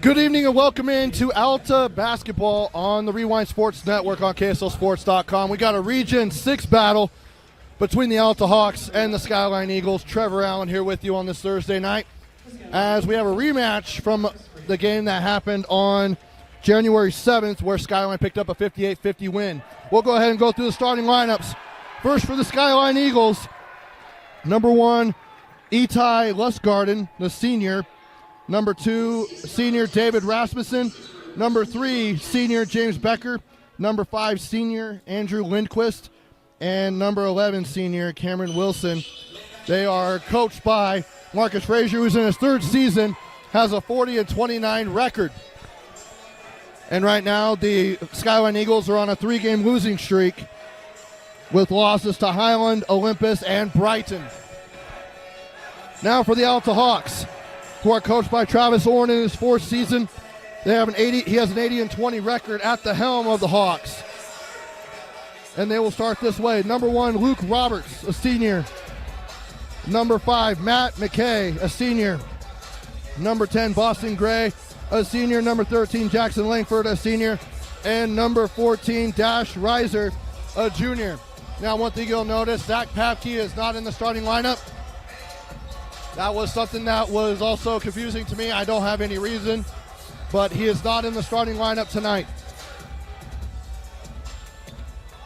Good evening and welcome into Alta Basketball on the Rewind Sports Network on KSLSports.com. We got a Region 6 battle between the Alta Hawks and the Skyline Eagles. Trevor Allen here with you on this Thursday night as we have a rematch from the game that happened on January 7th where Skyline picked up a 58-50 win. We'll go ahead and go through the starting lineups. First for the Skyline Eagles, number 1, Itai Lustgarden, the senior. Number 2, senior David Rasmussen. Number 3, senior James Becker. Number 5, senior Andrew Lindquist. And number 11, senior Cameron Wilson. They are coached by Marcus Frazier, who's in his third season, has a 40-29 record. And right now, the Skyline Eagles are on a 3-game losing streak with losses to Highland, Olympus, and Brighton. Now for the Alta Hawks, who are coached by Travis Orn in his fourth season. He has an 80-20 record at the helm of the Hawks. And they will start this way. Number 1, Luke Roberts, a senior. Number 5, Matt McKay, a senior. Number 10, Boston Gray, a senior. Number 13, Jackson Langford, a senior. And number 14, Dash Reiser, a junior. Now, one thing you'll notice, Zach Papke is not in the starting lineup. That was something that was also confusing to me. I don't have any reason, but he is not in the starting lineup tonight.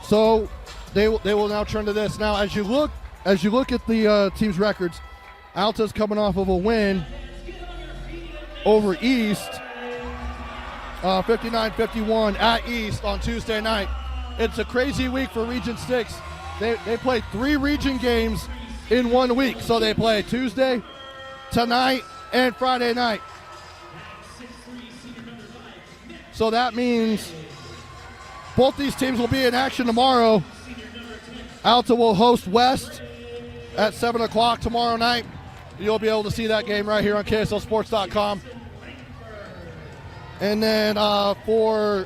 So they will now turn to this. Now, as you look at the team's records, Alta's coming off of a win over East, 59-51 at East on Tuesday night. It's a crazy week for Region 6. They played 3 region games in 1 week. So they play Tuesday, tonight, and Friday night. So that means both these teams will be in action tomorrow. Alta will host West at 7 o'clock tomorrow night. You'll be able to see that game right here on KSLSports.com. And then for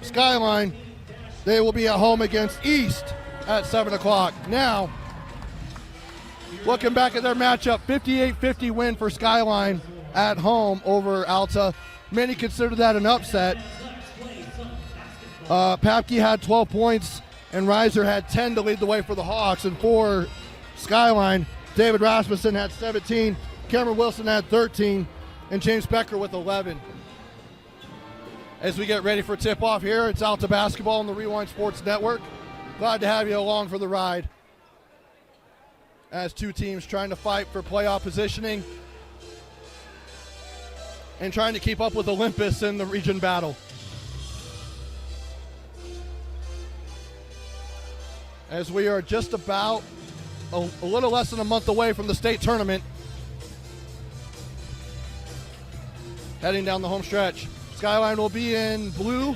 Skyline, they will be at home against East at 7 o'clock. Now, looking back at their matchup, 58-50 win for Skyline at home over Alta. Many consider that an upset. Papke had 12 points, and Reiser had 10 to lead the way for the Hawks. And for Skyline, David Rasmussen had 17, Cameron Wilson had 13, and James Becker with 11. As we get ready for tip-off here, it's Alta Basketball on the Rewind Sports Network. Glad to have you along for the ride as two teams trying to fight for playoff positioning and trying to keep up with Olympus in the region battle. As we are just about a little less than a month away from the state tournament, heading down the home stretch. Skyline will be in blue.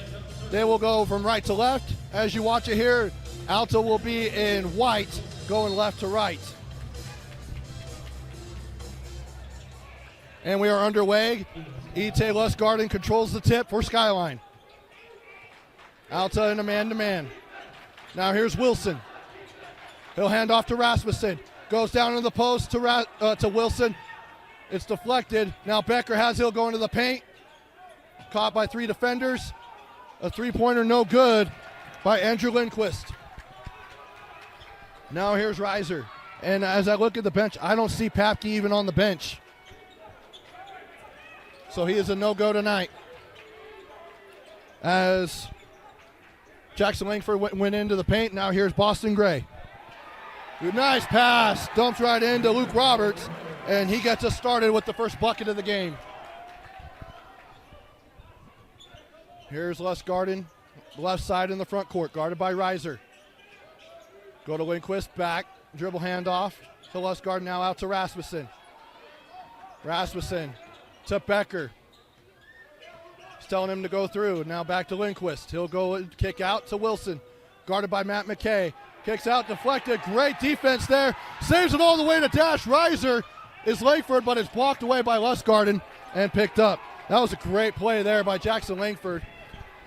They will go from right to left. As you watch it here, Alta will be in white, going left to right. And we are underway. Itai Lustgarden controls the tip for Skyline. Alta in a man-to-man. Now here's Wilson. He'll hand off to Rasmussen. Goes down to the post to Wilson. It's deflected. Now Becker has Hill going to the paint. Caught by 3 defenders. A three-pointer no good by Andrew Lindquist. Now here's Reiser. And as I look at the bench, I don't see Papke even on the bench. So he is a no-go tonight. As Jackson Langford went into the paint, now here's Boston Gray. Nice pass, dumps right into Luke Roberts, and he gets us started with the first bucket of the game. Here's Lustgarden, left side in the front court, guarded by Reiser. Go to Lindquist, back, dribble handoff to Lustgarden, now out to Rasmussen. Rasmussen to Becker. He's telling him to go through. Now back to Lindquist. He'll go and kick out to Wilson. Guarded by Matt McKay. Kicks out, deflected. Great defense there. Saves it all the way to Dash Reiser. Is Langford, but it's blocked away by Lustgarden and picked up. That was a great play there by Jackson Langford.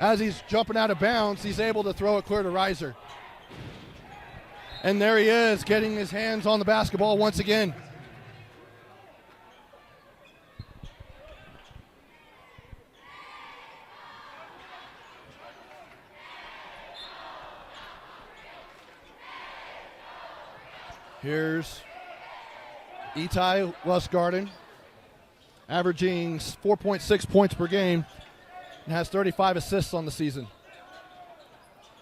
As he's jumping out of bounds, he's able to throw it clear to Reiser. And there he is, getting his hands on the basketball once again. Here's Itai Lustgarden, averaging 4.6 points per game and has 35 assists on the season.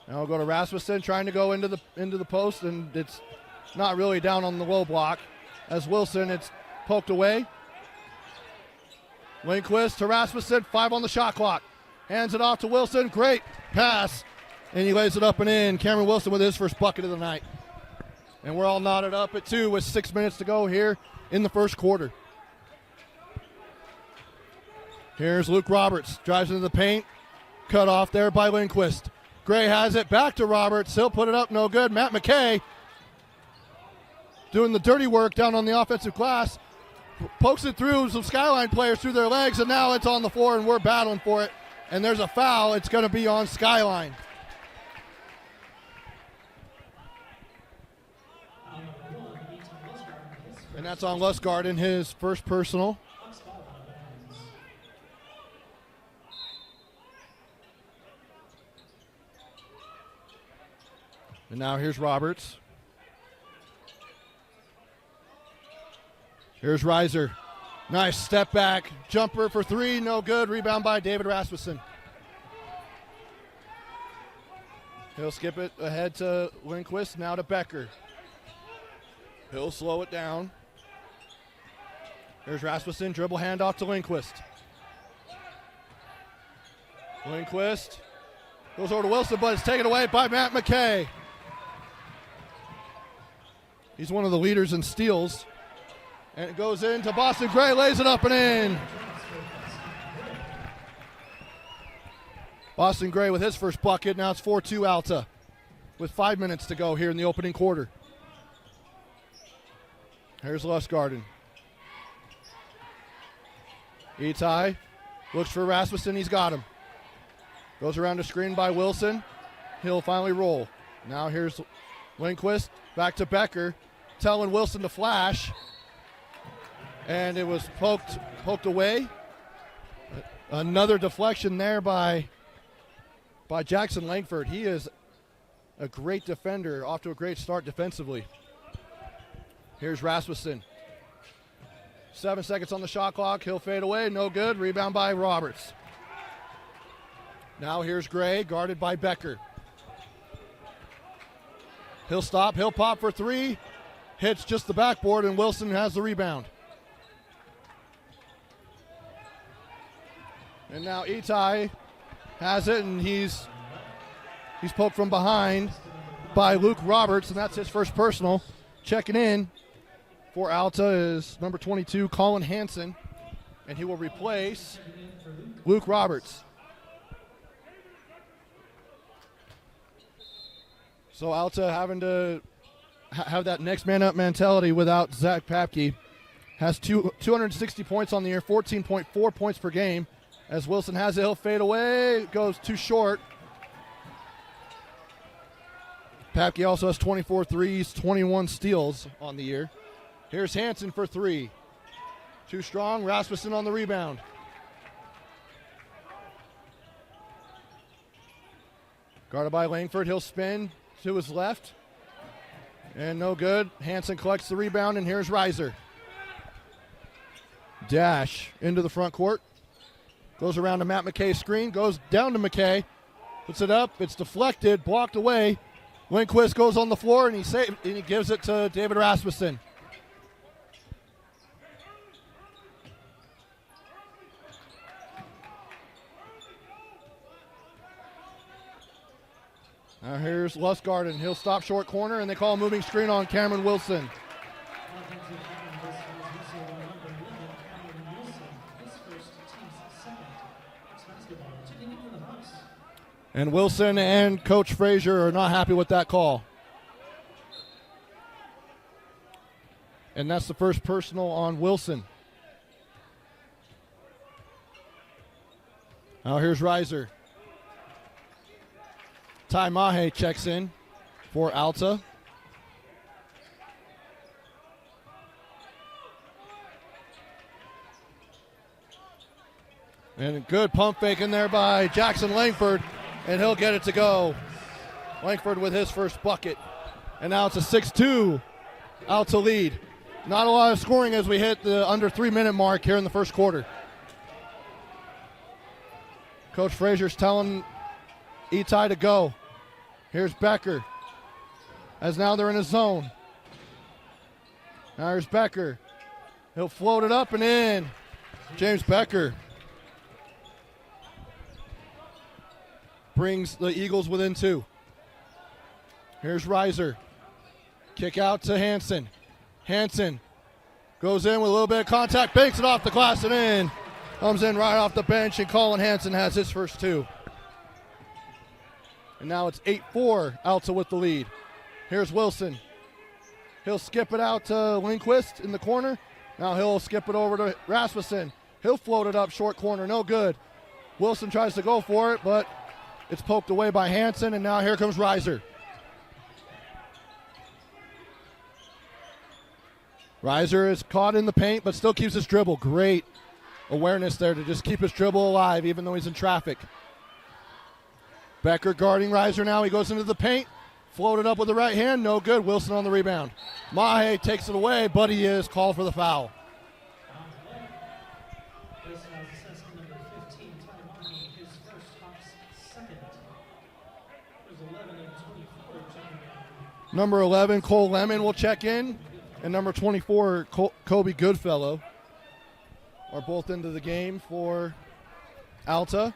Now we'll go to Rasmussen, trying to go into the post, and it's not really down on the low block. As Wilson, it's poked away. Lindquist to Rasmussen, 5 on the shot clock. Hands it off to Wilson, great pass, and he lays it up and in. Cameron Wilson with his first bucket of the night. And we're all knotted up at 2 with 6 minutes to go here in the first quarter. Here's Luke Roberts, drives into the paint, cut off there by Lindquist. Gray has it, back to Roberts, he'll put it up, no good. Matt McKay doing the dirty work down on the offensive glass, pokes it through some Skyline players through their legs, and now it's on the floor and we're battling for it. And there's a foul, it's going to be on Skyline. And that's on Lustgarden, his first personal. And now here's Roberts. Here's Reiser. Nice step back. Jumper for 3, no good. Rebound by David Rasmussen. He'll skip it ahead to Lindquist, now to Becker. He'll slow it down. Here's Rasmussen, dribble handoff to Lindquist. Lindquist goes over to Wilson, but it's taken away by Matt McKay. He's one of the leaders in steals. And it goes into Boston Gray, lays it up and in. Boston Gray with his first bucket. Now it's 4-2 Alta with 5 minutes to go here in the opening quarter. Here's Lustgarden. Itai looks for Rasmussen. He's got him. Goes around the screen by Wilson. He'll finally roll. Now here's Lindquist. Back to Becker. Telling Wilson to flash. And it was poked away. Another deflection there by Jackson Langford. He is a great defender, off to a great start defensively. Here's Rasmussen. 7 seconds on the shot clock. He'll fade away. No good. Rebound by Roberts. Now here's Gray, guarded by Becker. He'll stop. He'll pop for 3. Hits just the backboard, and Wilson has the rebound. And now Itai has it, and he's poked from behind by Luke Roberts, and that's his first personal. Checking in for Alta is number 22, Colin Hansen, and he will replace Luke Roberts. So Alta having to have that next man up mentality without Zach Papke. Has 260 points on the year, 14.4 points per game. As Wilson has it, he'll fade away. Goes too short. Papke also has 24 threes, 21 steals on the year. Here's Hansen for 3. Too strong. Rasmussen on the rebound. Guarded by Langford. He'll spin to his left. And no good. Hansen collects the rebound, and here's Reiser. Dash into the front court. Goes around to Matt McKay's screen. Goes down to McKay. Puts it up. It's deflected. Blocked away. Lindquist goes on the floor, and he gives it to David Rasmussen. Now here's Lustgarden. He'll stop short corner, and they call a moving screen on Cameron Wilson. And Wilson and Coach Frazier are not happy with that call. And that's the first personal on Wilson. Now here's Reiser. Ty Mahe checks in for Alta. And a good pump fake in there by Jackson Langford, and he'll get it to go. Langford with his first bucket. And now it's a 6-2 Alta lead. Not a lot of scoring as we hit the under 3-minute mark here in the first quarter. Coach Frazier's telling Itai to go. Here's Becker. As now they're in a zone. Now here's Becker. He'll float it up and in. James Becker brings the Eagles within 2. Here's Reiser. Kick out to Hansen. Hansen goes in with a little bit of contact, banks it off the glass and in. Comes in right off the bench, and Colin Hansen has his first 2. And now it's 8-4, Alta with the lead. Here's Wilson. He'll skip it out to Lindquist in the corner. Now he'll skip it over to Rasmussen. He'll float it up short corner, no good. Wilson tries to go for it, but it's poked away by Hansen, and now here comes Reiser. Reiser is caught in the paint, but still keeps his dribble. Great awareness there to just keep his dribble alive, even though he's in traffic. Becker guarding Reiser now. He goes into the paint. Floated up with the right hand. No good. Wilson on the rebound. Mahe takes it away, but he is called for the foul. Number 11, Cole Lemon will check in. And number 24, Kobe Goodfellow are both into the game for Alta.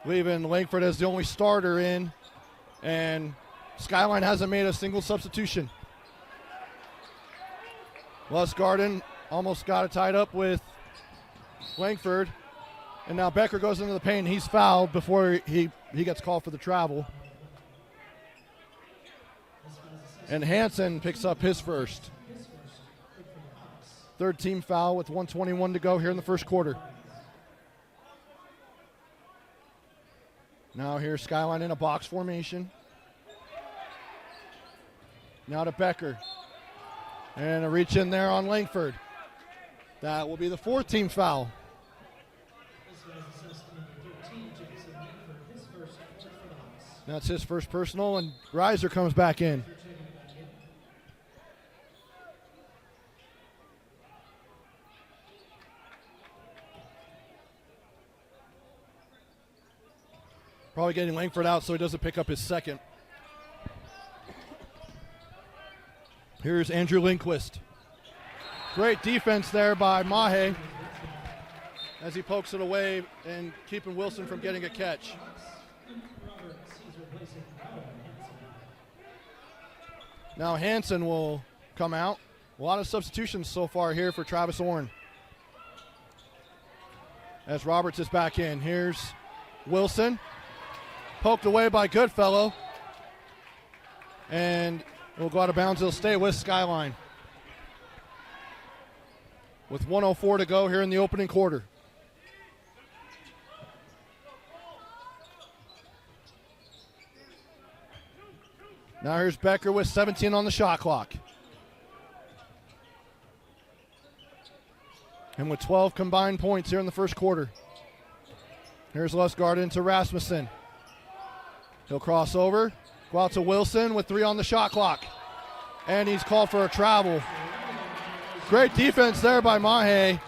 Leaving Langford as the only starter in. And Skyline hasn't made a single substitution. Lustgarten almost got it tied up with Langford. And now Becker goes into the paint. He's fouled before he gets called for the travel. And Hansen picks up his first. Third team foul with 1:21 to go here in the first quarter. Now here's Skyline in a box formation. Now to Becker. And a reach in there on Langford. That will be the fourth team foul. That's his first personal, and Reiser comes back in. Probably getting Langford out so he doesn't pick up his second. Here's Andrew Lindquist. Great defense there by Mahe as he pokes it away and keeping Wilson from getting a catch. Now Hansen will come out. A lot of substitutions so far here for Travis Orn. As Roberts is back in. Here's Wilson. Poked away by Goodfellow. And will go out of bounds. He'll stay with Skyline. With 1:04 to go here in the opening quarter. Now here's Becker with 17 on the shot clock. And with 12 combined points here in the first quarter. Here's Lustgarten to Rasmussen. He'll cross over, go out to Wilson with 3 on the shot clock. And he's called for a travel. Great defense there by Mahe,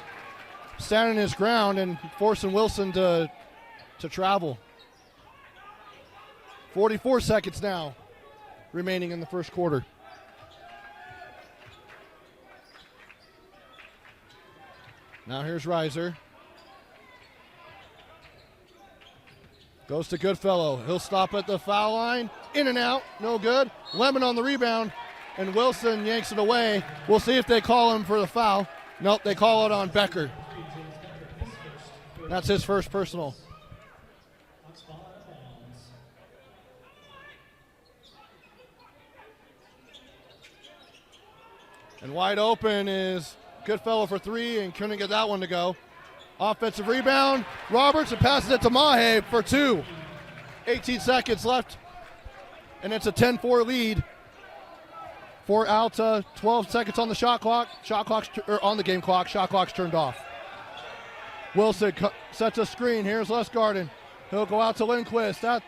standing his ground and forcing Wilson to travel. 44 seconds now remaining in the first quarter. Now here's Reiser. Goes to Goodfellow. He'll stop at the foul line. In and out. No good. Lemon on the rebound. And Wilson yanks it away. We'll see if they call him for the foul. Nope, they call it on Becker. That's his first personal. And wide open is Goodfellow for 3 and couldn't get that one to go. Offensive rebound. Roberts and passes it to Mahe for 2. 18 seconds left. And it's a 10-4 lead for Alta. 12 seconds on the shot clock. On the game clock. Shot clock's turned off. Wilson sets a screen. Here's Lustgarten. He'll go out to Lindquist. That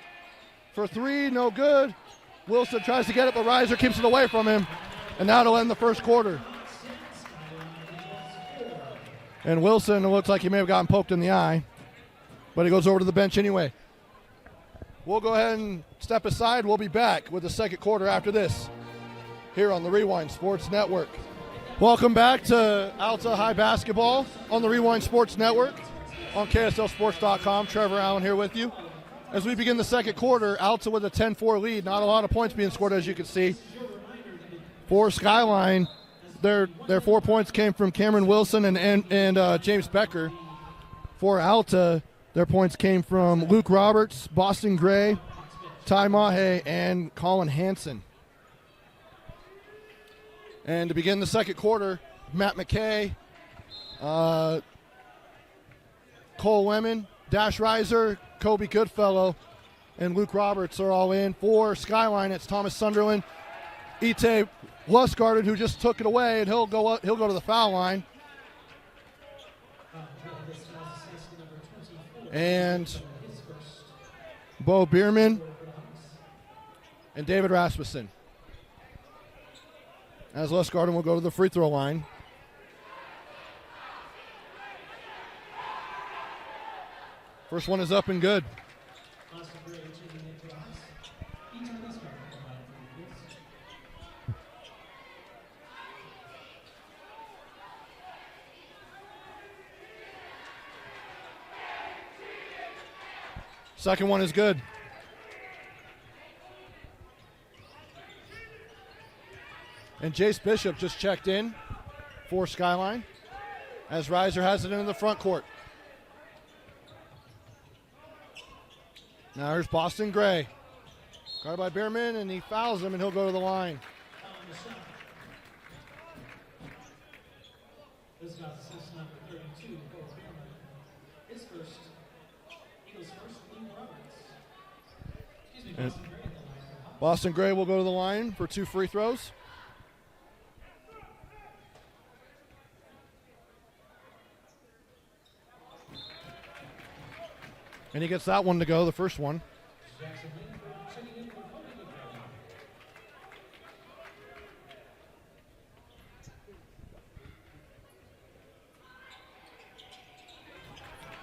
for 3, no good. Wilson tries to get it, but Reiser keeps it away from him. And now it'll end the first quarter. And Wilson, it looks like he may have gotten poked in the eye, but he goes over to the bench anyway. We'll go ahead and step aside. We'll be back with the second quarter after this here on the Rewind Sports Network. Welcome back to Alta High Basketball on the Rewind Sports Network on KSLSports.com. Trevor Allen here with you. As we begin the second quarter, Alta with a 10-4 lead. Not a lot of points being scored, as you can see. For Skyline, their 4 points came from Cameron Wilson and James Becker. For Alta, their points came from Luke Roberts, Boston Gray, Ty Mahe, and Colin Hansen. And to begin the second quarter, Matt McKay, Cole Lemon, Dash Reiser, Kobe Goodfellow, and Luke Roberts are all in. For Skyline, it's Thomas Sunderland, Ite Lustgarden, who just took it away, and he'll go to the foul line. And Bo Bierman and David Rasmussen. As Lustgarden will go to the free throw line. First one is up and good. Second one is good. And Jace Bishop just checked in for Skyline as Reiser has it into the front court. Now here's Boston Gray. Guarded by Bierman, and he fouls him, and he'll go to the line. This is number 32, his first, Eagles' first team Roberts. Boston Gray will go to the line for 2 free throws. And he gets that one to go, the first one.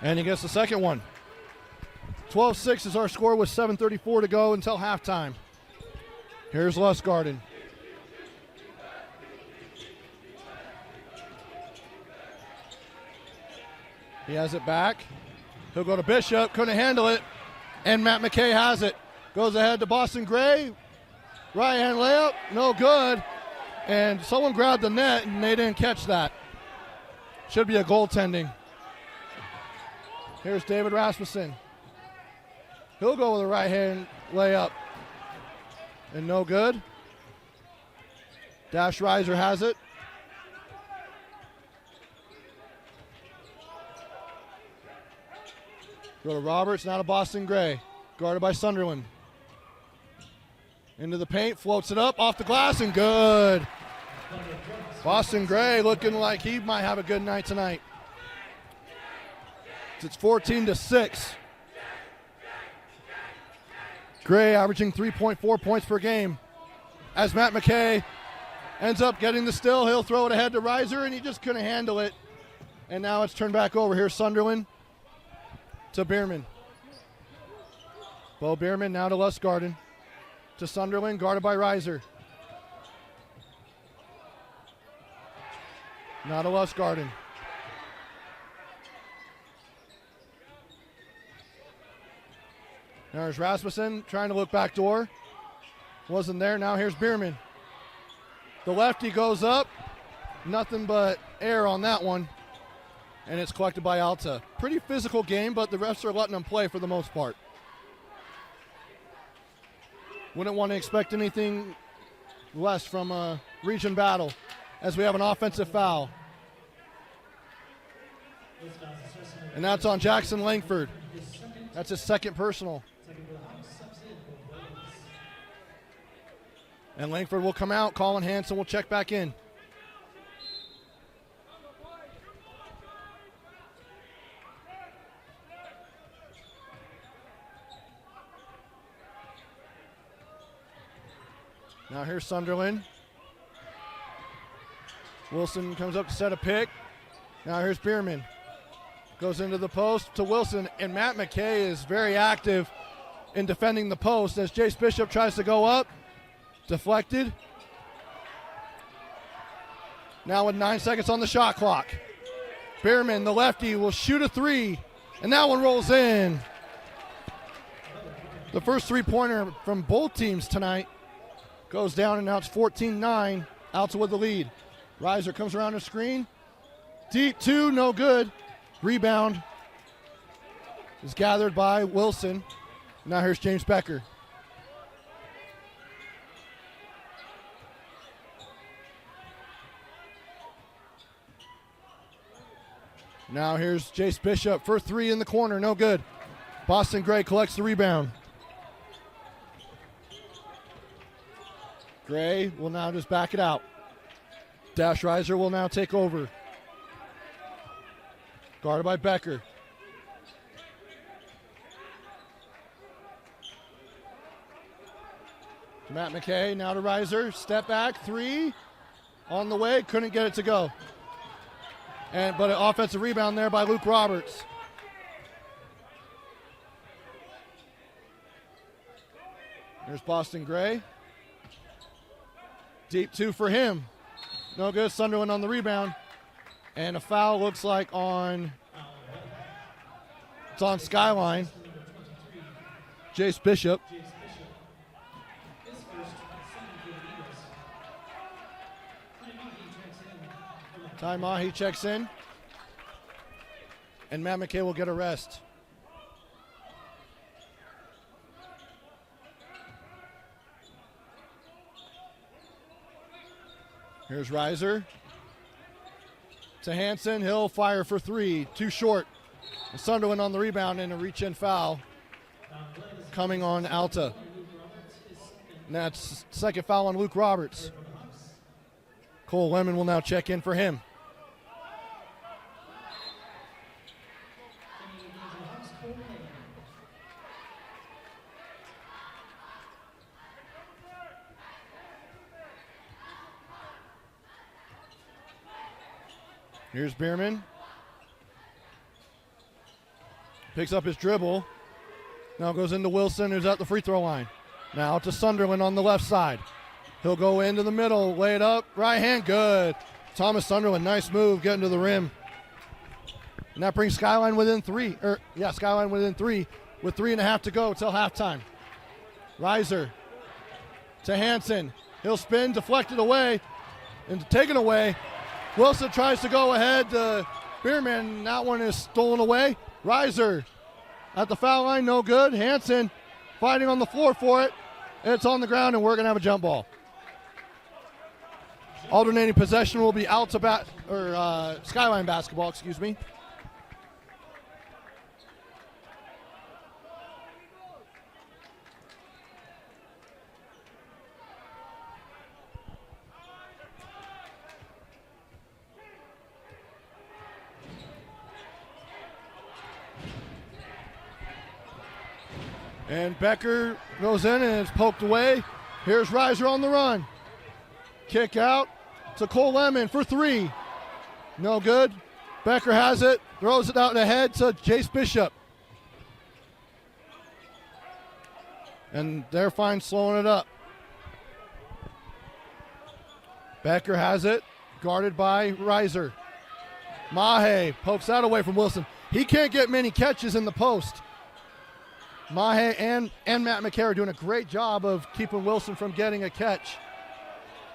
And he gets the second one. 12-6 is our score with 7:34 to go until halftime. Here's Lustgarden. He has it back. He'll go to Bishop, couldn't handle it, and Matt McKay has it. Goes ahead to Boston Gray. Right hand layup, no good. And someone grabbed the net, and they didn't catch that. Should be a goaltending. Here's David Rasmussen. He'll go with a right hand layup, and no good. Dash Reiser has it. Go to Roberts, now to Boston Gray. Guarded by Sunderland. Into the paint, floats it up, off the glass, and good. Boston Gray looking like he might have a good night tonight. It's 14-6. Gray averaging 3.4 points per game. As Matt McKay ends up getting the steal, he'll throw it ahead to Reiser, and he just couldn't handle it. And now it's turned back over. Here's Sunderland to Bierman. Bo Bierman now to Lustgarden. To Sunderland, guarded by Reiser. Now to Lustgarden. There's Rasmussen trying to look back door. Wasn't there. Now here's Bierman. The lefty goes up. Nothing but air on that one. And it's collected by Alta. Pretty physical game, but the refs are letting them play for the most part. Wouldn't want to expect anything less from a region battle as we have an offensive foul. And that's on Jackson Langford. That's his second personal. And Langford will come out. Colin Hansen will check back in. Now here's Sunderland. Wilson comes up to set a pick. Now here's Bierman. Goes into the post to Wilson, and Matt McKay is very active in defending the post as Jace Bishop tries to go up. Deflected. Now with 9 seconds on the shot clock. Bierman, the lefty, will shoot a three, and that one rolls in. The first three-pointer from both teams tonight goes down, and now it's 14-9. Alta with the lead. Reiser comes around the screen. Deep two, no good. Rebound is gathered by Wilson. Now here's James Becker. Now here's Jace Bishop for three in the corner, no good. Boston Gray collects the rebound. Gray will now just back it out. Dash Reiser will now take over. Guarded by Becker. Matt McKay now to Reiser. Step back, three. On the way, couldn't get it to go. But an offensive rebound there by Luke Roberts. There's Boston Gray. Deep two for him. No good. Sunderland on the rebound. And a foul looks like it's on Skyline. Jace Bishop. Timeout, he checks in. And Matt McKay will get a rest. Here's Reiser. To Hansen, he'll fire for three, too short. And Sunderland on the rebound and a reach-in foul coming on Alta. And that's second foul on Luke Roberts. Cole Lemon will now check in for him. Here's Bierman. Picks up his dribble. Now goes into Wilson, who's at the free throw line. Now to Sunderland on the left side. He'll go into the middle, lay it up, right hand, good. Thomas Sunderland, nice move, getting to the rim. And that brings Skyline within three, Skyline within three with 3.5 to go till halftime. Reiser to Hansen. He'll spin, deflected away, and taken away. Wilson tries to go ahead to Bierman. That one is stolen away. Reiser at the foul line, no good. Hansen fighting on the floor for it. It's on the ground, and we're going to have a jump ball. Alternating possession will be Skyline basketball, excuse me. And Becker goes in and it's poked away. Here's Reiser on the run. Kick out to Cole Lemon for three. No good. Becker has it. Throws it out ahead to Jace Bishop. And they're fine slowing it up. Becker has it. Guarded by Reiser. Mahe pokes that away from Wilson. He can't get many catches in the post. Mahe and Matt McKay are doing a great job of keeping Wilson from getting a catch.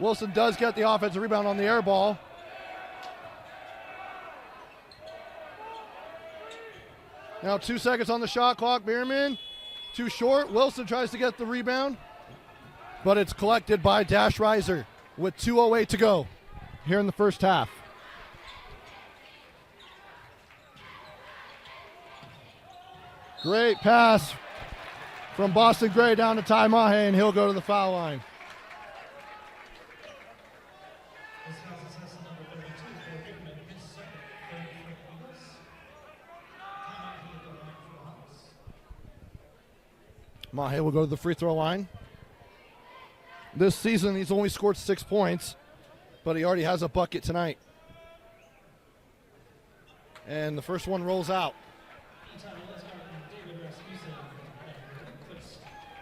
Wilson does get the offensive rebound on the air ball. Now 2 seconds on the shot clock. Bierman, too short. Wilson tries to get the rebound, but it's collected by Dash Reiser with 2:08 to go here in the first half. Great pass from Boston Gray down to Ty Mahe, and he'll go to the foul line. Mahe will go to the free throw line. This season, he's only scored 6 points, but he already has a bucket tonight. And the first one rolls out.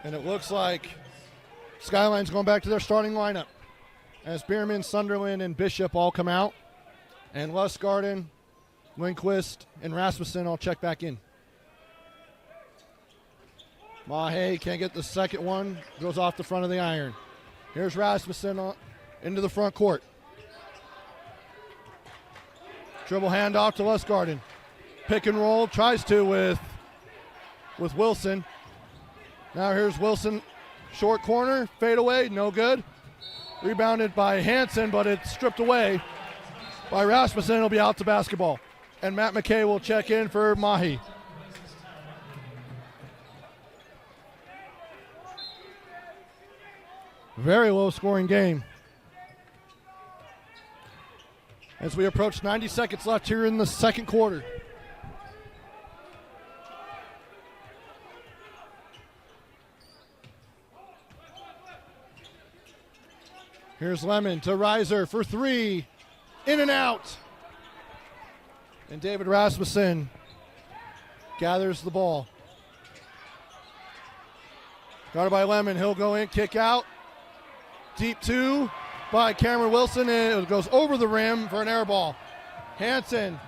And it looks like Skyline's going back to their starting lineup as Bierman, Sunderland, and Bishop all come out. And Lustgarten, Lindquist, and Rasmussen all check back in. Mahe can't get the second one. Goes off the front of the iron. Here's Rasmussen into the front court. Dribble handoff to Lustgarten. Pick and roll, tries to with Wilson. Now here's Wilson, short corner, fade away, no good. Rebounded by Hansen, but it's stripped away by Rasmussen. It'll be out to basketball. And Matt McKay will check in for Mahi. Very low scoring game. As we approach 90 seconds left here in the second quarter. Here's Lemon to Reiser for three. In and out. And David Rasmussen gathers the ball. Guarded by Lemon. He'll go in, kick out. Deep two by Cameron Wilson, and it goes over the rim for an air ball. Hansen,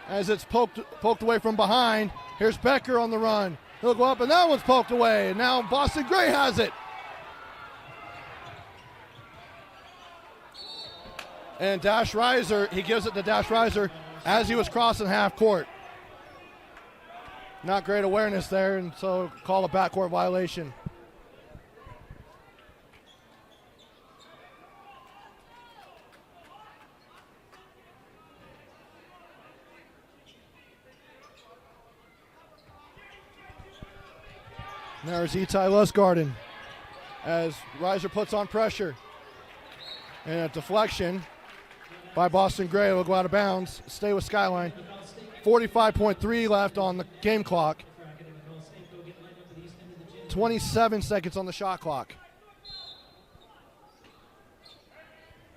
as it's poked away from behind. Here's Becker on the run. He'll go up, and that one's poked away. And now Boston Gray has it. And Dash Reiser, he gives it to Dash Reiser as he was crossing half court. Not great awareness there, and so call a backcourt violation. There's Itai Lustgarten as Reiser puts on pressure. And a deflection by Boston Gray will go out of bounds. Stay with Skyline. 45.3 left on the game clock. 27 seconds on the shot clock.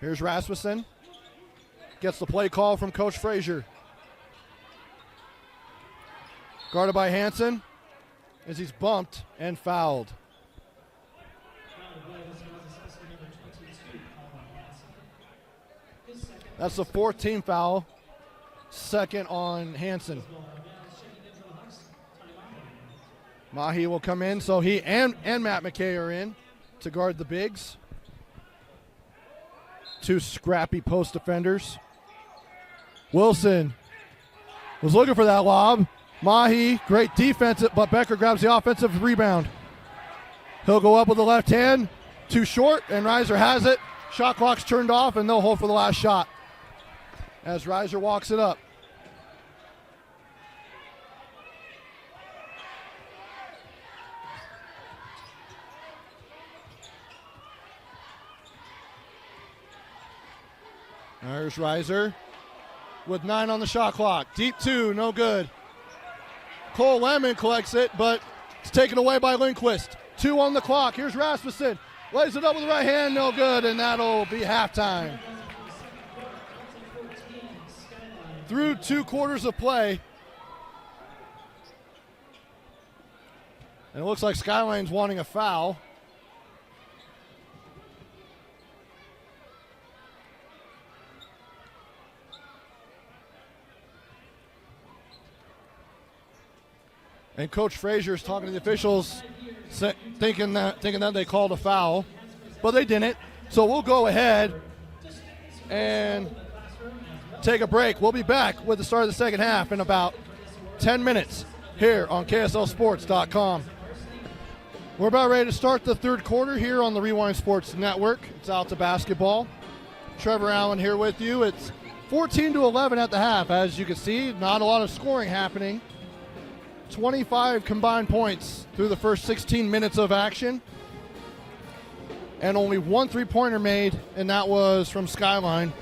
Here's Rasmussen. Gets the play call from Coach Frazier. Guarded by Hansen as he's bumped and fouled. That's the fourth team foul. Second on Hansen. Mahi will come in, so he and Matt McKay are in to guard the bigs. Two scrappy post defenders. Wilson was looking for that lob. Mahi, great defense, but Becker grabs the offensive rebound. He'll go up with the left hand. Too short, and Reiser has it. Shot clock's turned off, and they'll hold for the last shot as Reiser walks it up. There's Reiser with 9 on the shot clock. Deep two, no good. Cole Lemon collects it, but it's taken away by Lindquist. 2 on the clock. Here's Rasmussen. Lays it up with the right hand, no good, and that'll be halftime. Through 2 quarters of play. And it looks like Skyline's wanting a foul. And Coach Frazier is talking to the officials, thinking that they called a foul, but they didn't. So we'll go ahead and take a break. We'll be back with the start of the second half in about 10 minutes here on KSLSports.com. We're about ready to start the third quarter here on the Rewind Sports Network. It's Alta basketball. Trevor Allen here with you. It's 14-11 at the half. As you can see, not a lot of scoring happening. 25 combined points through the first 16 minutes of action. And only 1 3-pointer made, and that was from Skyline.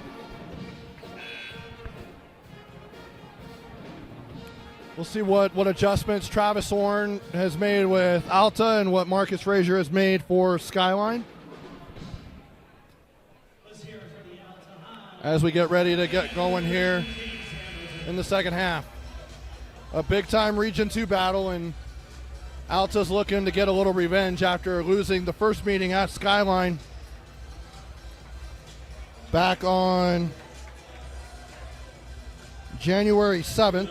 We'll see what adjustments Travis Horn has made with Alta and what Marcus Frazier has made for Skyline. as we get ready to get going here in the second half. A big-time Region 2 battle, and Alta's looking to get a little revenge after losing the first meeting at Skyline back on January 7th.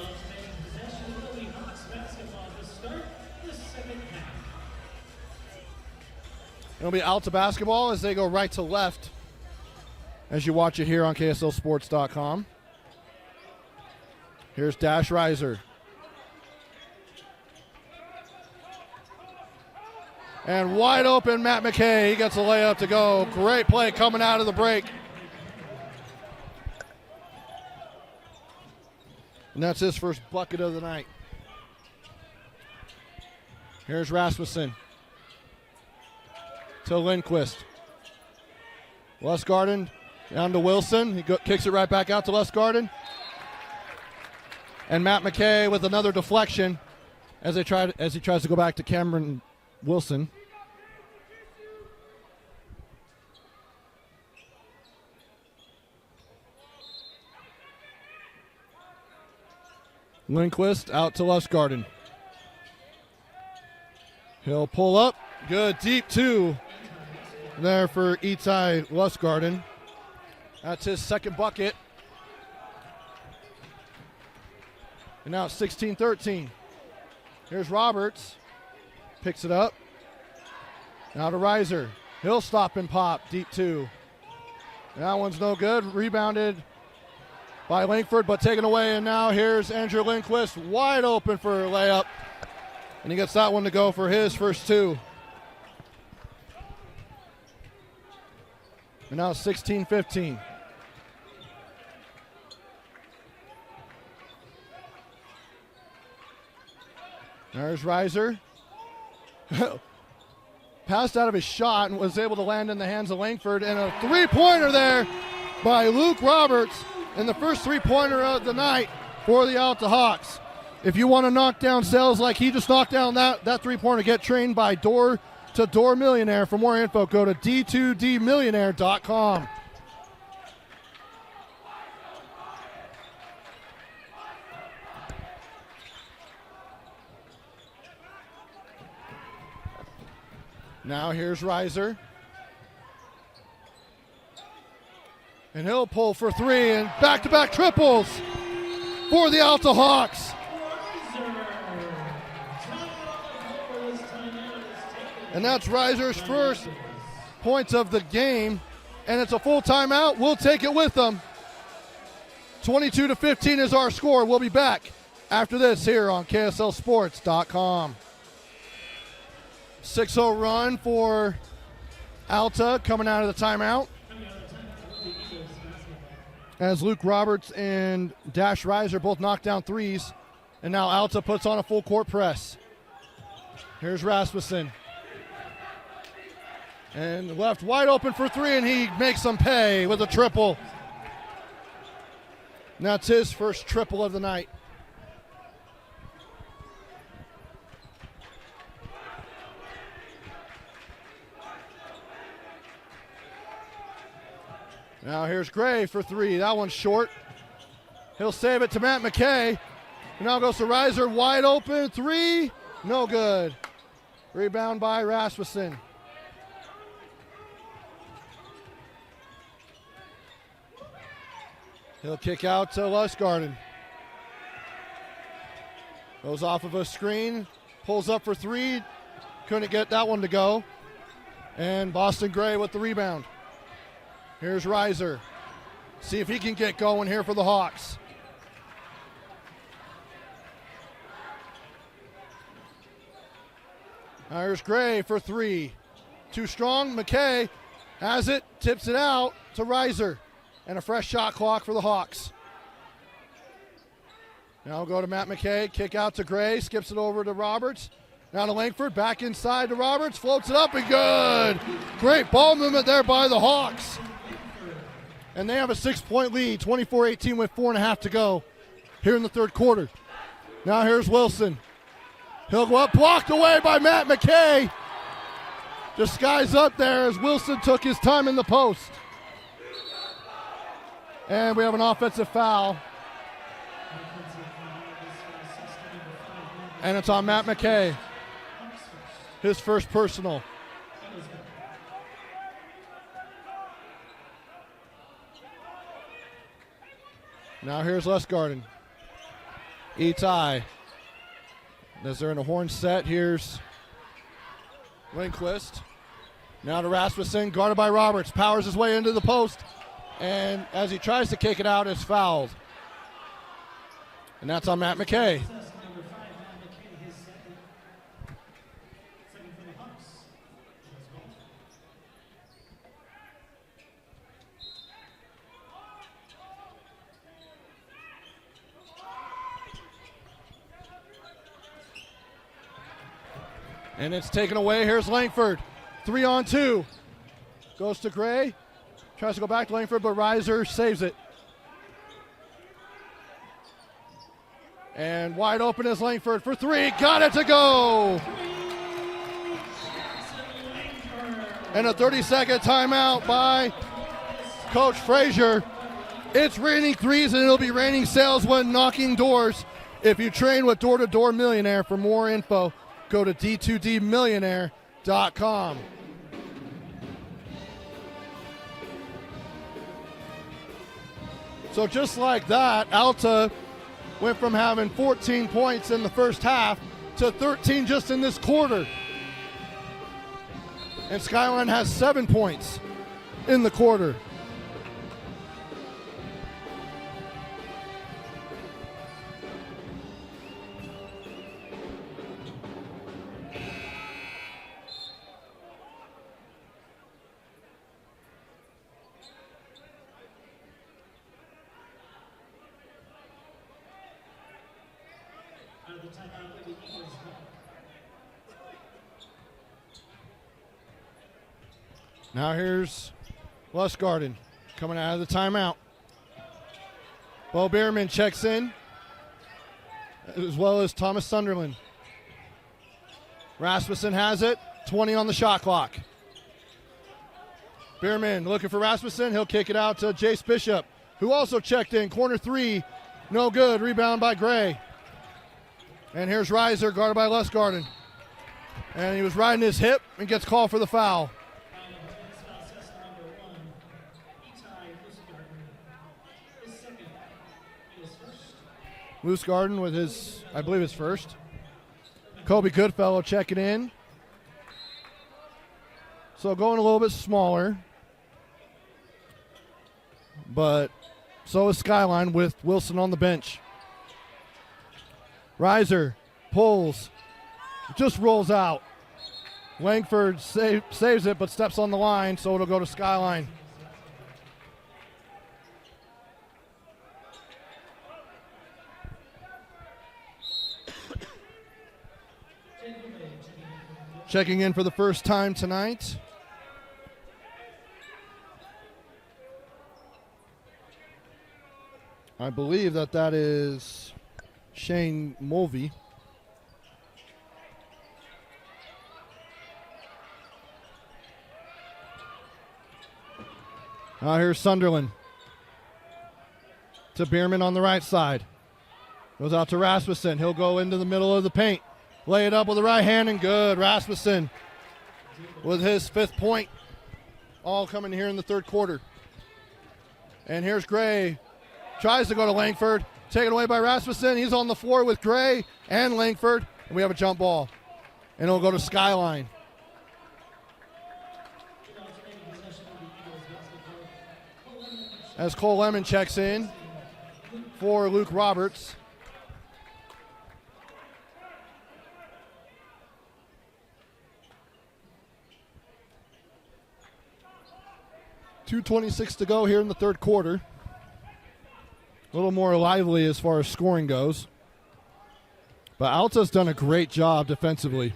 It'll be Alta basketball as they go right to left as you watch it here on KSLSports.com. Here's Dash Reiser. And wide open, Matt McKay. He gets a layup to go. Great play coming out of the break. And that's his first bucket of the night. Here's Rasmussen to Lindquist. Lustgarten down to Wilson. He kicks it right back out to Lustgarten. And Matt McKay with another deflection as he tries to go back to Cameron Wilson. Lindquist out to Lustgarten. He'll pull up. Good deep two there for Itai Lustgarten. That's his second bucket. And now it's 16-13. Here's Roberts. Picks it up. Now to Reiser. He'll stop and pop. Deep two. That one's no good. Rebounded by Langford, but taken away. And now here's Andrew Lindquist wide open for a layup. And he gets that one to go for his first two. And now 16-15. There's Reiser. Passed out of his shot and was able to land in the hands of Langford. And a three-pointer there by Luke Roberts. And the first three-pointer of the night for the Alta Hawks. If you want to knock down sales like he just knocked down that three-pointer, get trained by Door to Door Millionaire. For more info, go to d2dmillionaire.com. Now here's Reiser. And he'll pull for three, and back-to-back triples for the Alta Hawks. And that's Reiser's first points of the game, and it's a full timeout. We'll take it with them. 22-15 is our score. We'll be back after this here on KSLSports.com. 6-0 run for Alta coming out of the timeout, as Luke Roberts and Dash Reiser both knocked down threes, and now Alta puts on a full court press. Here's Rasmussen. And left wide open for three, and he makes them pay with a triple. And that's his first triple of the night. Now here's Gray for three. That one's short. He'll save it to Matt McKay. Now goes to Reiser, wide open, three, no good. Rebound by Rasmussen. He'll kick out to Lustgarten. Goes off of a screen, pulls up for three, couldn't get that one to go. And Boston Gray with the rebound. Here's Reiser. See if he can get going here for the Hawks. Here's Gray for three. Too strong. McKay has it, tips it out to Reiser. And a fresh shot clock for the Hawks. Now we'll go to Matt McKay. Kick out to Gray. Skips it over to Roberts. Now to Langford. Back inside to Roberts. Floats it up and good. Great ball movement there by the Hawks. And they have a 6-point lead, 24-18 with 4.5 to go here in the third quarter. Now here's Wilson. He'll go up, blocked away by Matt McKay. Just skies up there as Wilson took his time in the post. And we have an offensive foul. And it's on Matt McKay. His first personal. Now here's Lustgarten. Etai. As they're in a horn set, here's Lindquist. Now to Rasmussen, guarded by Roberts. Powers his way into the post. And as he tries to kick it out, it's fouled. And that's on Matt McKay. And it's taken away. Here's Langford. 3-on-2. Goes to Gray. Tries to go back to Langford, but Reiser saves it. And wide open is Langford for three. Got it to go. And a 30-second timeout by Coach Frazier. It's raining threes, and it'll be raining sales when knocking doors. If you train with Door to Door Millionaire, for more info, go to d2dmillionaire.com. So just like that, Alta went from having 14 points in the first half to 13 just in this quarter. And Skyline has 7 points in the quarter. Now here's Lustgarten coming out of the timeout. Bo Bierman checks in, as well as Thomas Sunderland. Rasmussen has it, 20 on the shot clock. Bierman looking for Rasmussen. He'll kick it out to Jace Bishop, who also checked in. Corner three, no good. Rebound by Gray. And here's Reiser, guarded by Lustgarten. And he was riding his hip and gets called for the foul. Lustgarten with his, I believe his first. Kobe Goodfellow checking in. So going a little bit smaller. But so is Skyline with Wilson on the bench. Reiser pulls, just rolls out. Langford saves it but steps on the line, so it'll go to Skyline. Checking in for the first time tonight. I believe that is Shane Mulvey. Now here's Sunderland. To Bierman on the right side. Goes out to Rasmussen. He'll go into the middle of the paint. Lay it up with the right hand and good. Rasmussen with his 5th point. All coming here in the third quarter. And here's Gray. Tries to go to Langford. Taken away by Rasmussen. He's on the floor with Gray and Langford. And we have a jump ball. And it'll go to Skyline. As Cole Lemon checks in for Luke Roberts. .226 to go here in the third quarter. A little more lively as far as scoring goes. But Alta's done a great job defensively.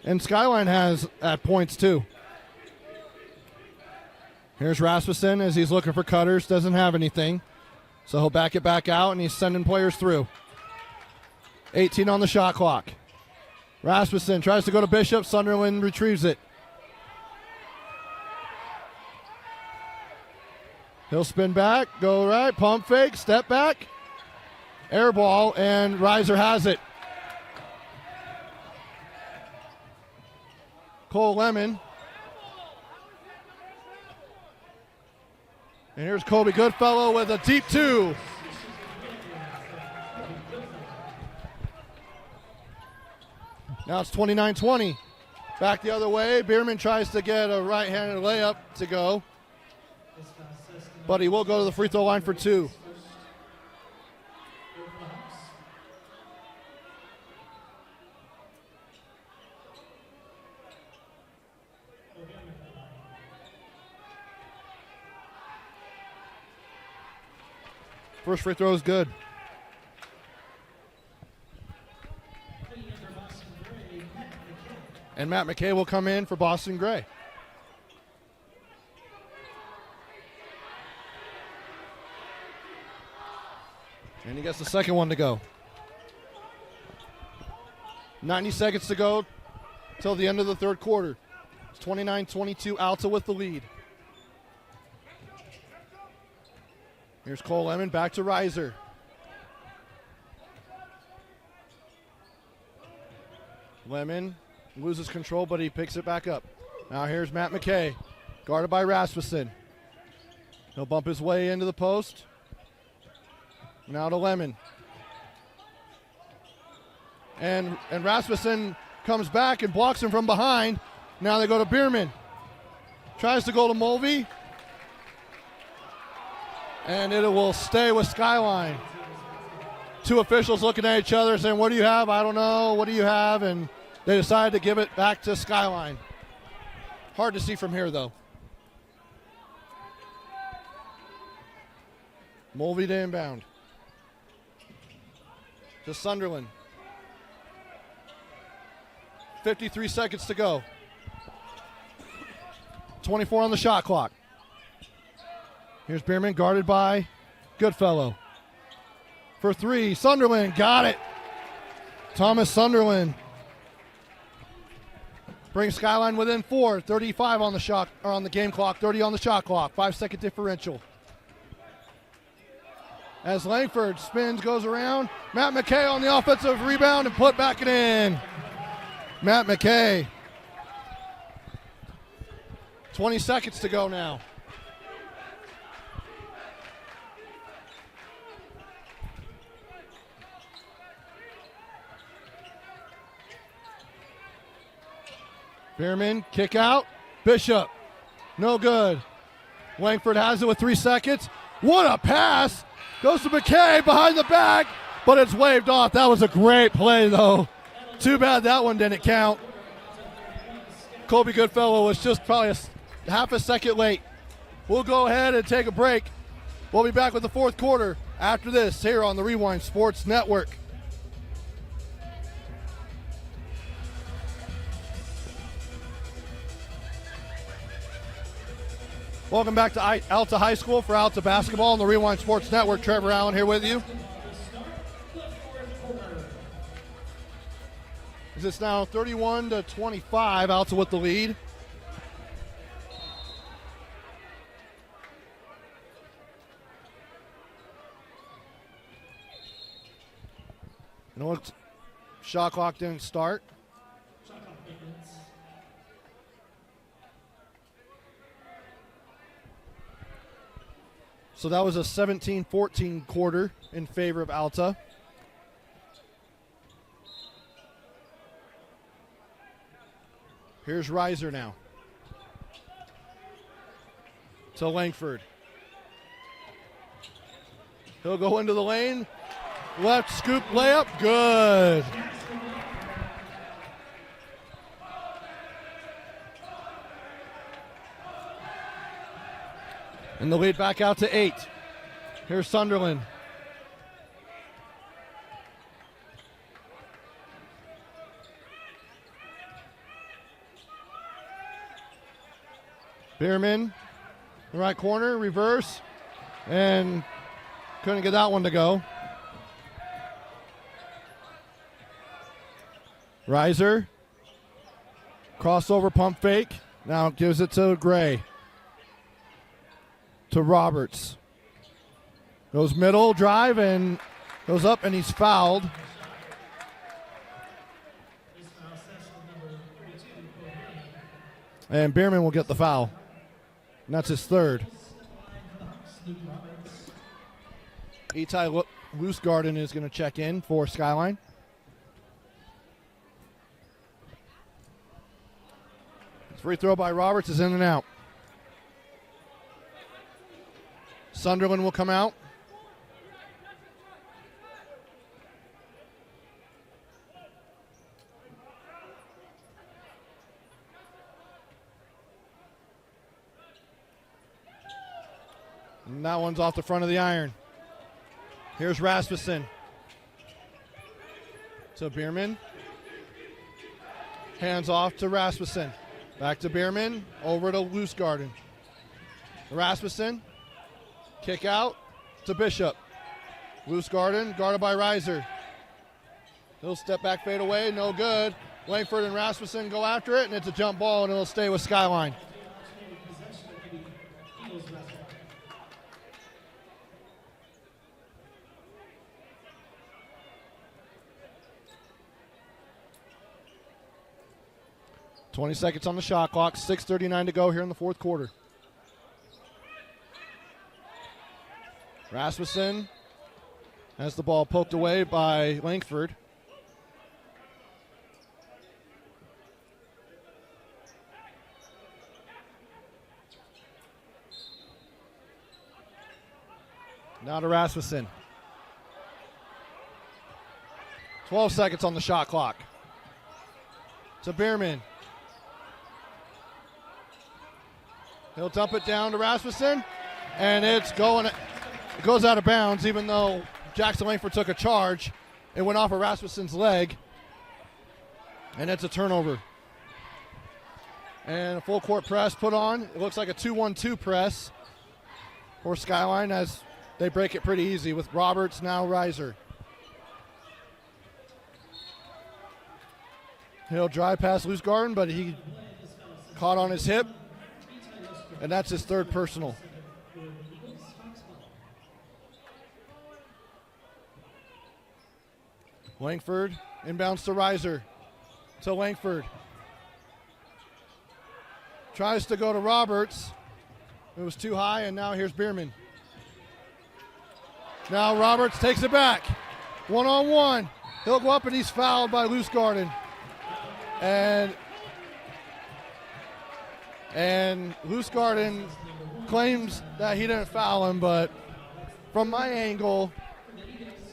And Skyline has at points too. Here's Rasmussen as he's looking for cutters. Doesn't have anything. So he'll back it back out and he's sending players through. 18 on the shot clock. Rasmussen tries to go to Bishop. Sunderland retrieves it. He'll spin back, go right, pump fake, step back, air ball, and Reiser has it. Cole Lemon. And here's Kobe Goodfellow with a deep two. Now it's 29-20. Back the other way. Bierman tries to get a right-handed layup to go. But he will go to the free throw line for two. First free throw is good. And Matt McKay will come in for Boston Gray. And he gets the second one to go. 90 seconds to go till the end of the third quarter. It's 29-22, Alta with the lead. Here's Cole Lemon, back to Reiser. Lemon loses control, but he picks it back up. Now here's Matt McKay, guarded by Rasmussen. He'll bump his way into the post. Now to Lemon. And Rasmussen comes back and blocks him from behind. Now they go to Bierman. Tries to go to Mulvey. And it will stay with Skyline. Two officials looking at each other saying, what do you have? I don't know. What do you have? And they decided to give it back to Skyline. Hard to see from here, though. Mulvey to inbound. To Sunderland. 53 seconds to go. 24 on the shot clock. Here's Bierman guarded by Goodfellow. For three, Sunderland got it. Thomas Sunderland brings Skyline within four. 35 on the shot, or on the game clock, 30 on the shot clock. 5-second differential. As Langford spins, goes around. Matt McKay on the offensive rebound and put back it in. Matt McKay. 20 seconds to go now. Bierman, kick out. Bishop, no good. Langford has it with 3 seconds. What a pass. Goes to McKay behind the back, but it's waved off. That was a great play, though. Too bad that one didn't count. Kobe Goodfellow was just probably half a second late. We'll go ahead and take a break. We'll be back with the fourth quarter after this here on the Rewind Sports Network. Welcome back to Alta High School for Alta Basketball on the Rewind Sports Network. Trevor Allen here with you. It's now 31-25, Alta with the lead. You know what? Shot clock didn't start. So that was a 17-14 quarter in favor of Alta. Here's Reiser now. To Langford. He'll go into the lane. Left scoop layup. Good. And the lead back out to 8. Here's Sunderland. Bierman, the right corner, reverse, and couldn't get that one to go. Reiser, crossover pump fake, now gives it to Gray. to Roberts. Goes middle, drive, and goes up, and he's fouled. And Bierman will get the foul. And that's his third. Itai Loosegarden is going to check in for Skyline. Free throw by Roberts is in and out. Sunderland will come out. And that one's off the front of the iron. Here's Rasmussen. To Bierman. Hands off to Rasmussen. Back to Bierman. Over to Loosegarden. Rasmussen. Kick out to Bishop. Loosegarden guarded by Reiser. He'll step back, fade away. No good. Langford and Rasmussen go after it, and it's a jump ball, and it'll stay with Skyline. .20 seconds on the shot clock, 6:39 to go here in the fourth quarter. Rasmussen has the ball poked away by Langford. Now to Rasmussen. 12 seconds on the shot clock. To Bierman. He'll dump it down to Rasmussen, and it's going. It goes out of bounds, even though Jackson Langford took a charge. It went off of Rasmussen's leg, and it's a turnover. And a full court press put on. It looks like a 2-1-2 press for Skyline as they break it pretty easy with Roberts, now Reiser. He'll drive past Loosegarden, but he caught on his hip. And that's his third personal. Langford inbounds to Reiser. To Langford. Tries to go to Roberts. It was too high, and now here's Bierman. Now Roberts takes it back. One-on-one. He'll go up, and he's fouled by Loosegarden. And Loosegarden claims that he didn't foul him, but from my angle,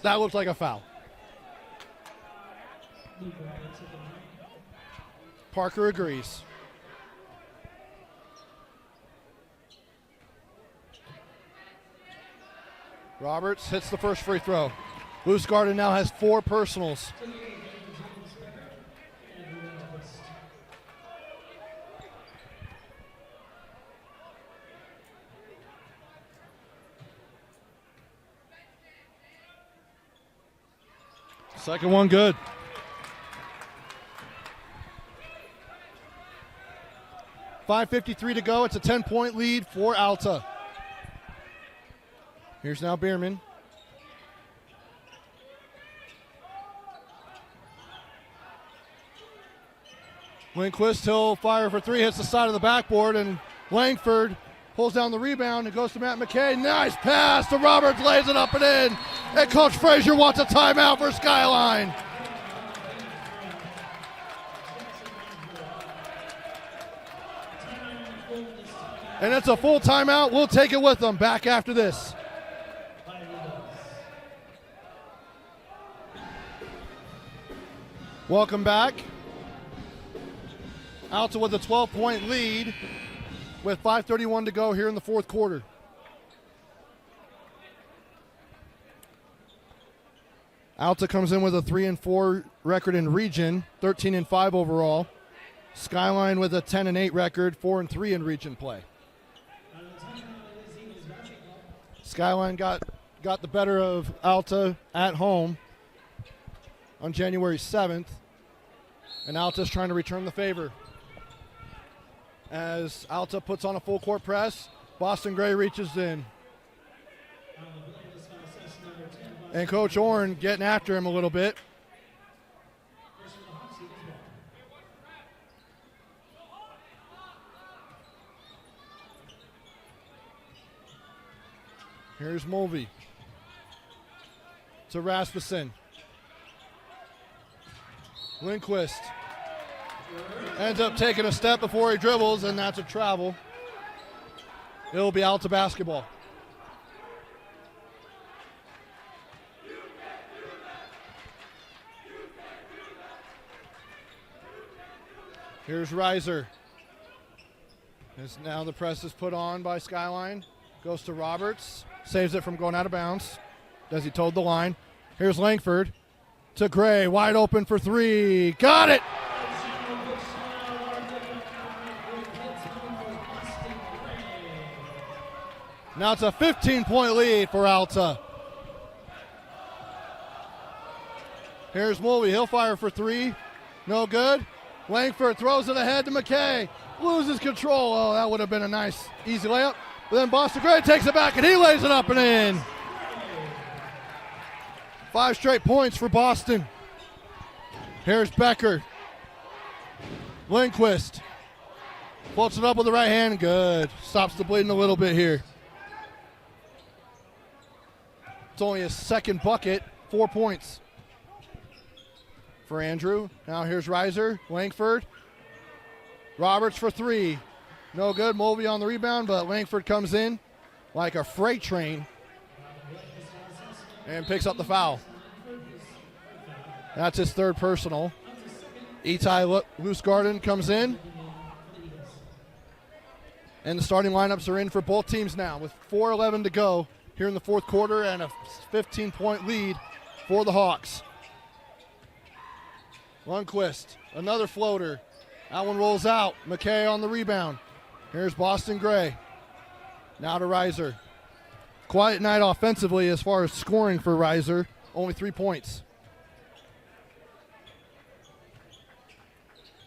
that looked like a foul. Parker agrees. Roberts hits the first free throw. Loosegarden now has 4 personals. Second one good. .553 to go. It's a 10-point lead for Alta. Here's now Bierman. Lindquist, he'll fire for 3, hits the side of the backboard, and Langford pulls down the rebound and goes to Matt McKay. Nice pass to Roberts, lays it up and in. And Coach Frazier wants a timeout for Skyline. And it's a full timeout. We'll take it with them back after this. Welcome back. Alta with a 12-point lead with 5:31 to go here in the fourth quarter. Alta comes in with a 3-4 record in region, 13-5 overall. Skyline with a 10-8 record, 4-3 in region play. Skyline got the better of Alta at home on January 7th, and Alta's trying to return the favor. As Alta puts on a full court press, Boston Gray reaches in. And Coach Orn getting after him a little bit. Here's Mulvey. To Rasmussen. Lindquist ends up taking a step before he dribbles, and that's a travel. It'll be Alta basketball. Here's Reiser. As now the press is put on by Skyline. Goes to Roberts. Saves it from going out of bounds as he towed the line. Here's Langford to Gray. Wide open for three. Got it! Now it's a 15-point lead for Alta. Here's Mulvey. He'll fire for three. No good. Langford throws it ahead to McKay. Loses control. Oh, that would have been a nice, easy layup. But then Boston Gray takes it back, and he lays it up and in. 5 straight points for Boston. Here's Becker. Lindquist. Floats it up with the right hand. Good. Stops the bleeding a little bit here. It's only his second bucket. 4 points for Andrew. Now here's Reiser. Langford. Roberts for three. No good. Mulvey on the rebound, but Langford comes in like a freight train and picks up the foul. That's his third personal. Itai Loosegarden comes in. And the starting lineups are in for both teams now with 4:11 to go here in the fourth quarter and a 15-point lead for the Hawks. Lundquist, another floater. That one rolls out. McKay on the rebound. Here's Boston Gray. Now to Reiser. Quiet night offensively as far as scoring for Reiser. Only 3 points.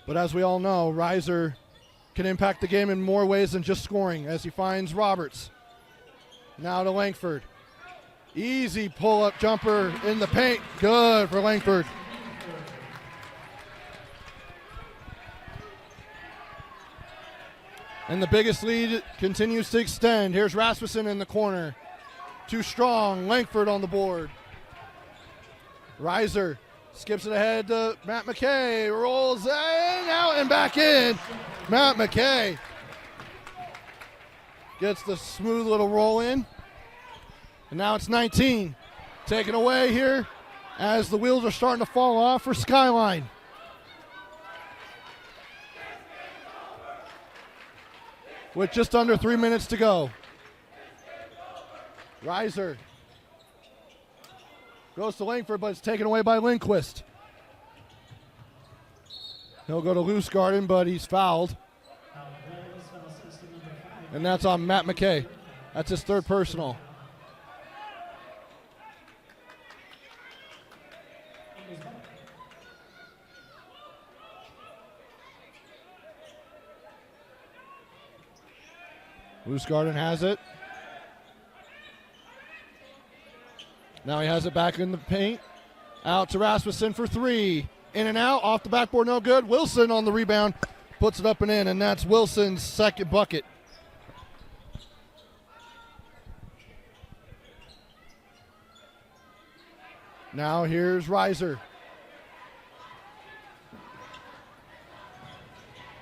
But as we all know, Reiser can impact the game in more ways than just scoring as he finds Roberts. Now to Langford. Easy pull-up jumper in the paint. Good for Langford. And the biggest lead continues to extend. Here's Rasmussen in the corner. Too strong. Langford on the board. Reiser skips it ahead to Matt McKay. Rolls in, out and back in. Matt McKay gets the smooth little roll in. And now it's 19. Taken away here as the wheels are starting to fall off for Skyline. With just under 3 minutes to go. Reiser goes to Langford, but it's taken away by Lindquist. He'll go to Loosegarden, but he's fouled. And that's on Matt McKay. That's his third personal. Loosegarden has it. Now he has it back in the paint. Out to Rasmussen for three. In and out, off the backboard, no good. Wilson on the rebound, puts it up and in, and that's Wilson's second bucket. Now here's Reiser.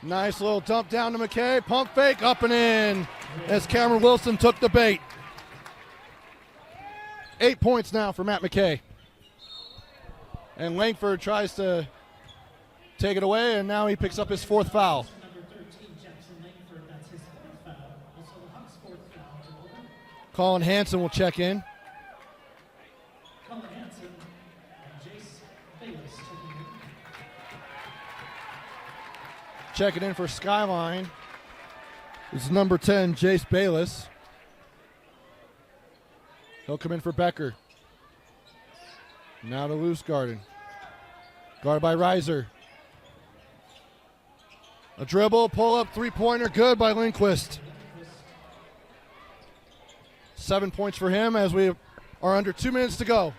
Nice little dump down to McKay. Pump fake, up and in, as Cameron Wilson took the bait. 8 points now for Matt McKay. And Langford tries to take it away, and now he picks up his fourth foul. Colin Hansen will check in. Checking in for Skyline is number 10, Jace Bayless. He'll come in for Becker. Now to Loosegarden. Guarded by Reiser. A dribble, pull up, three-pointer, good by Lindquist. 7 points for him as we are under 2 minutes to go.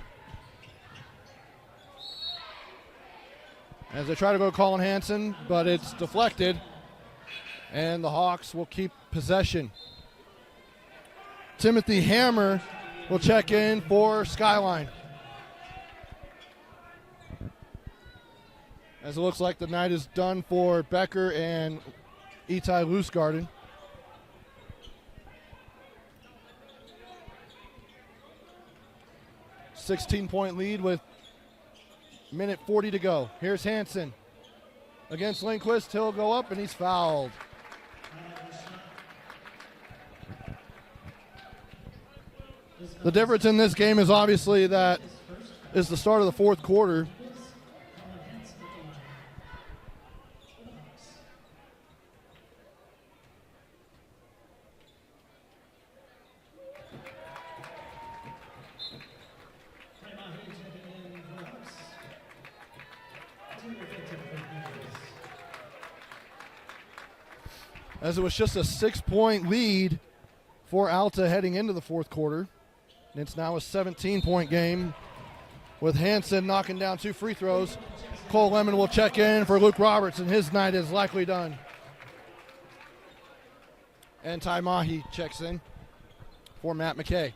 As they try to go Colin Hansen, but it's deflected, and the Hawks will keep possession. Timothy Hammer will check in for Skyline. As it looks like the night is done for Becker and Itai Loosegarden. .16 lead with minute 40 to go. Here's Hansen against Lindquist. He'll go up and he's fouled. The difference in this game is obviously that is the start of the fourth quarter. As it was just a 6-point lead for Alta heading into the fourth quarter. And it's now a 17-point game with Hansen knocking down 2 free throws. Cole Lemon will check in for Luke Roberts, and his night is likely done. And Ty Mahi checks in for Matt McKay.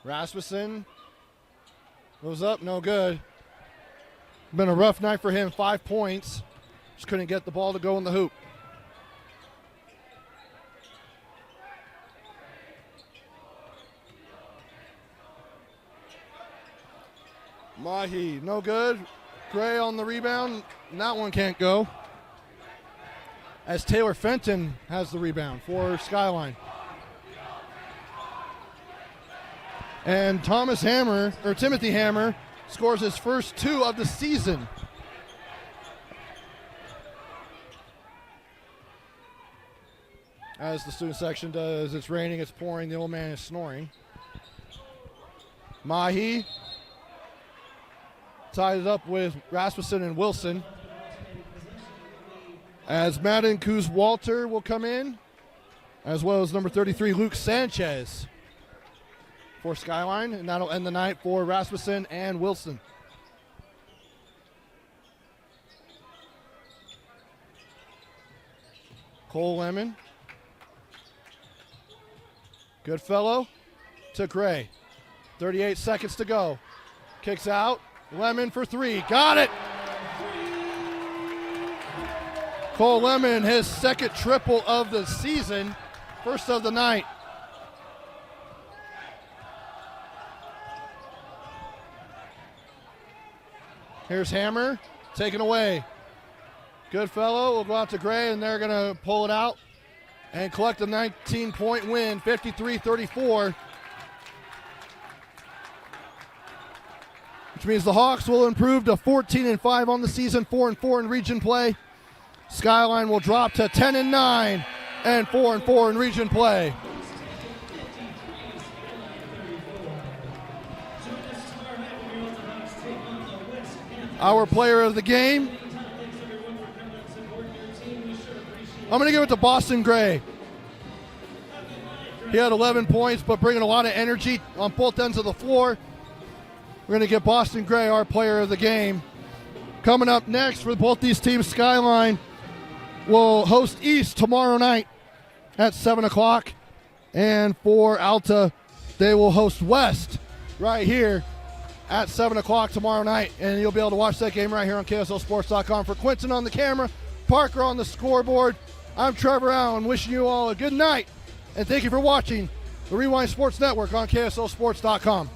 Rasmussen goes up, no good. Been a rough night for him, 5 points. Just couldn't get the ball to go in the hoop. Mahi, no good. Gray on the rebound, and that one can't go. As Taylor Fenton has the rebound for Skyline. And Timothy Hammer scores his first 2 of the season. As the student section does, it's raining, it's pouring, the old man is snoring. Mahi ties it up with Rasmussen and Wilson. As Madden Kuz-Walter will come in, as well as number 33, Luke Sanchez for Skyline, and that'll end the night for Rasmussen and Wilson. Cole Lemon. Goodfellow to Gray. 38 seconds to go. Kicks out. Lemon for 3. Got it! Cole Lemon, his second triple of the season. First of the night. Here's Hammer, taken away. Goodfellow will go out to Gray, and they're going to pull it out and collect a 19-point win, 53-34. Which means the Hawks will improve to 14-5 on the season, 4-4 in region play. Skyline will drop to 10-9 and 4-4 in region play. Our player of the game, I'm going to give it to Boston Gray. He had 11 points, but bringing a lot of energy on both ends of the floor. We're going to give Boston Gray our player of the game. Coming up next for both these teams, Skyline will host East tomorrow night at 7 o'clock. And for Alta, they will host West right here at 7 o'clock tomorrow night. And you'll be able to watch that game right here on KSLSports.com. For Quentin on the camera, Parker on the scoreboard, I'm Trevor Allen, wishing you all a good night. And thank you for watching the Rewind Sports Network on KSLSports.com.